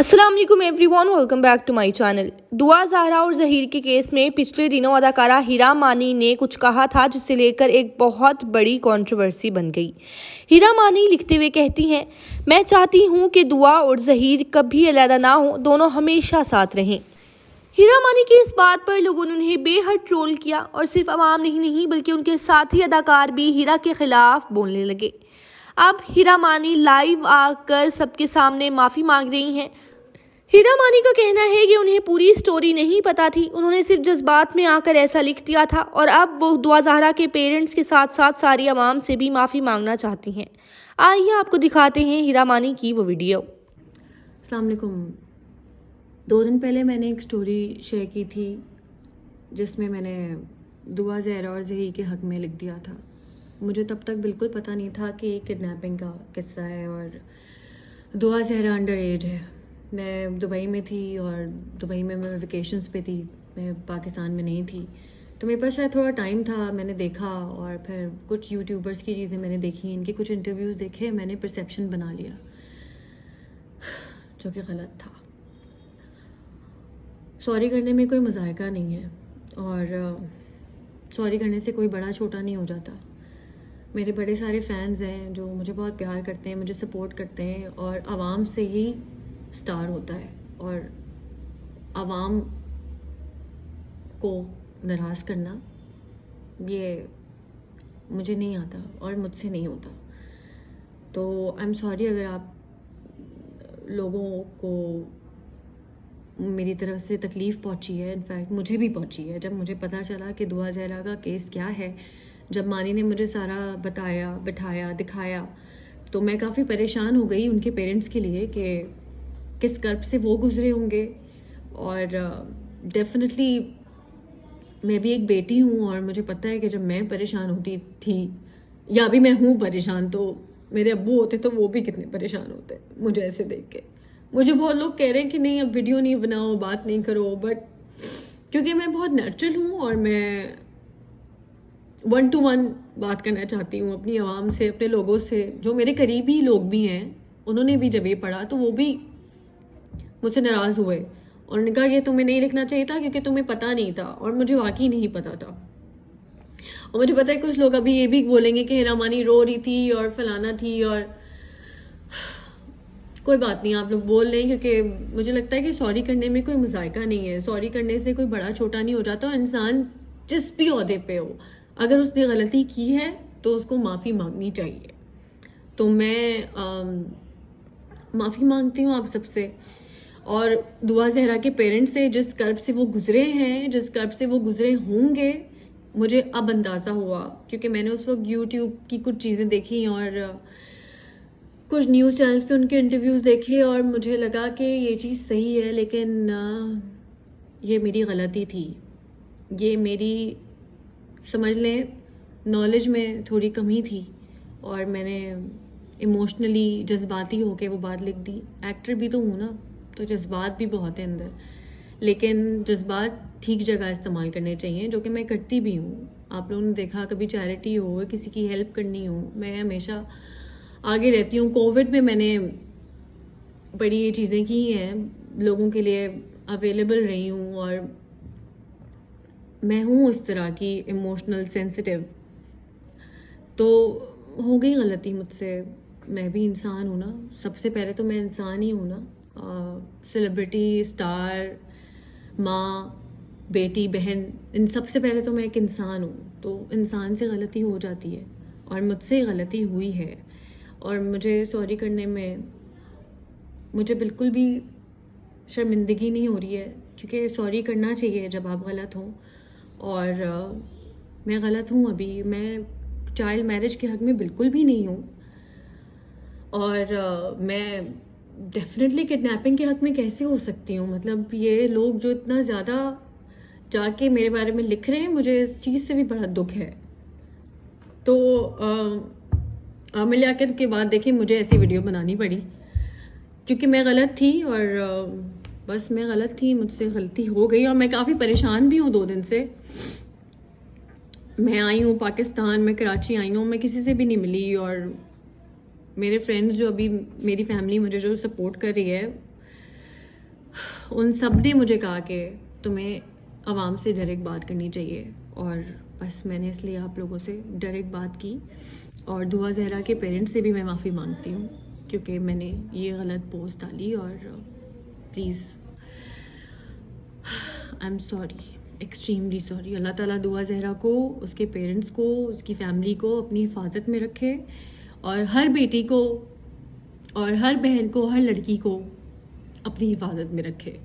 अस्सलाम वालेकुम everyone, welcome back to my channel. Dua Zahra और ज़हीर के केस में पिछले दिनों अदाकारा हीरा मानी ने कुछ कहा था जिसे लेकर एक बहुत बड़ी कंट्रोवर्सी बन गई। हीरा मानी लिखते हुए कहती हैं, मैं चाहती हूँ कि दुआ और ज़हीर कभी अलग ना हो, दोनों हमेशा साथ रहें। हीरा मानी की इस बात पर लोगों ने उन्हें बेहद ट्रोल किया और सिर्फ अवाम नहीं बल्कि उनके साथी अदाकार भी हीरा के खिलाफ बोलने लगे। अब हीरा मानी लाइव आकर सबके सामने माफ़ी मांग रही हैं। हीरा मानी का कहना है कि उन्हें पूरी स्टोरी नहीं पता थी, उन्होंने सिर्फ जज्बात में आकर ऐसा लिख दिया था और अब वो दुआ ज़हरा के पेरेंट्स के साथ साथ सारी आवाम से भी माफ़ी मांगना चाहती हैं। आइए आपको दिखाते हैं हीरा मानी की वो वीडियो। अस्सलाम वालेकुम। 2 दिन पहले मैंने एक स्टोरी शेयर की थी जिसमें मैंने दुआ ज़हरा और ज़हीर के हक़ में लिख दिया था। मुझे तब तक बिल्कुल पता नहीं था कि किडनैपिंग का किस्सा है और दुआ ज़हरा अंडर एज है। मैं दुबई में थी और दुबई में मैं वेकेशंस पे थी, मैं पाकिस्तान में नहीं थी, तो मेरे पास शायद थोड़ा टाइम था। मैंने देखा और फिर कुछ यूट्यूबर्स की चीज़ें मैंने देखी, इनके कुछ इंटरव्यूज़ देखे, मैंने परसेप्शन बना लिया जो कि गलत था। सॉरी करने में कोई मज़ायका नहीं है और सॉरी करने से कोई बड़ा छोटा नहीं हो जाता। मेरे बड़े सारे फैंस हैं जो मुझे बहुत प्यार करते हैं, मुझे सपोर्ट करते हैं और आवाम से ही स्टार होता है और आवाम को नाराज़ करना ये मुझे नहीं आता और मुझसे नहीं होता। तो आई एम सॉरी अगर आप लोगों को मेरी तरफ से तकलीफ़ पहुंची है। इनफैक्ट मुझे भी पहुंची है। जब मुझे पता चला कि दुआ ज़हरा का केस क्या है, जब मानी ने मुझे सारा बताया, बिठाया, दिखाया, तो मैं काफ़ी परेशान हो गई उनके पेरेंट्स के लिए कि किस कर्ब से वो गुजरे होंगे। और डेफिनेटली मैं भी एक बेटी हूँ और मुझे पता है कि जब मैं परेशान होती थी या अभी मैं हूँ परेशान, तो मेरे अब्बू होते तो वो भी कितने परेशान होते मुझे ऐसे देख के। मुझे बहुत लोग कह रहे हैं कि नहीं अब वीडियो नहीं बनाओ, बात नहीं करो, बट क्योंकि मैं बहुत नेचुरल हूँ और मैं 1 to 1 बात करना चाहती हूँ अपनी आवाम से, अपने लोगों से, जो मेरे करीबी लोग भी हैं। उन्होंने भी जब ये पढ़ा तो वो भी मुझसे नाराज़ हुए और उन्होंने कहा कि तुम्हें नहीं लिखना चाहिए था क्योंकि तुम्हें पता नहीं था, और मुझे वाकई नहीं पता था। और मुझे पता है कुछ लोग अभी ये भी बोलेंगे कि हीरा मानी रो रही थी और फलाना थी, और कोई बात नहीं, आप लोग बोल लें, क्योंकि मुझे लगता है कि सॉरी करने में कोई मज़ायका नहीं है। सॉरी करने से कोई बड़ा छोटा नहीं हो जाता और इंसान जिस भी ओहदे पे हो, अगर उसने गलती की है तो उसको माफ़ी मांगनी चाहिए। तो मैं माफ़ी मांगती हूँ आप सबसे और दुआ ज़हरा के पेरेंट्स से, जिस कर्ब से वो गुज़रे हैं, जिस कर्ब से वो गुज़रे होंगे। मुझे अब अंदाज़ा हुआ क्योंकि मैंने उस वक्त यूट्यूब की कुछ चीज़ें देखी और कुछ न्यूज़ चैनल्स पे उनके इंटरव्यूज़ देखे और मुझे लगा कि ये चीज़ सही है, लेकिन ये मेरी गलती थी। ये मेरी, समझ लें, नॉलेज में थोड़ी कमी थी और मैंने इमोशनली, जज्बाती होके वो बात लिख दी। एक्टर भी तो हूँ ना, तो जज्बात भी बहुत है अंदर, लेकिन जज्बात ठीक जगह इस्तेमाल करने चाहिए, जो कि मैं करती भी हूँ। आप लोगों ने देखा, कभी चैरिटी हो, किसी की हेल्प करनी हो, मैं हमेशा आगे रहती हूँ। कोविड में मैंने बड़ी ये चीज़ें की हैं, लोगों के लिए अवेलेबल रही हूँ और मैं हूँ उस तरह की इमोशनल, सेंसिटिव। तो हो गई गलती मुझसे, मैं भी इंसान हूँ ना, सबसे पहले तो मैं इंसान ही हूँ ना। सेलिब्रिटी, स्टार, माँ, बेटी, बहन, इन सबसे पहले तो मैं एक इंसान हूँ। तो इंसान से गलती हो जाती है और मुझसे गलती हुई है और मुझे सॉरी करने में मुझे बिल्कुल भी शर्मिंदगी नहीं हो रही है, क्योंकि सॉरी करना चाहिए जब आप गलत हों। और मैं गलत हूँ, अभी मैं चाइल्ड मैरिज के हक़ में बिल्कुल भी नहीं हूँ और मैं डेफिनेटली किडनैपिंग के हक़ में कैसे हो सकती हूँ। मतलब ये लोग जो इतना ज़्यादा जाके मेरे बारे में लिख रहे हैं, मुझे इस चीज़ से भी बड़ा दुख है। तो मिल आकर के बाद देखिए, मुझे ऐसी वीडियो बनानी पड़ी क्योंकि मैं गलत थी और बस मैं गलत थी, मुझसे गलती हो गई और मैं काफ़ी परेशान भी हूँ 2 दिन से। मैं आई हूँ पाकिस्तान, मैं कराची आई हूँ, मैं किसी से भी नहीं मिली और मेरे फ्रेंड्स जो अभी, मेरी फैमिली मुझे जो सपोर्ट कर रही है, ان سب نے مجھے کہا کہ تمہیں عوام سے ڈائریکٹ بات کرنی چاہیے، اور بس میں نے اس لیے آپ لوگوں سے ڈائریکٹ بات کی. اور دعا زہرا کے پیرنٹس سے بھی میں معافی مانگتی ہوں کیونکہ میں نے یہ غلط پوسٹ ڈالی، اور please I am sorry, extremely sorry. Allah تعالیٰ دعا زہرا کو، اس کے پیرنٹس کو، اس کی فیملی کو اپنی حفاظت میں رکھے، اور ہر بیٹی کو اور ہر بہن کو، ہر لڑکی کو اپنی حفاظت میں رکھے.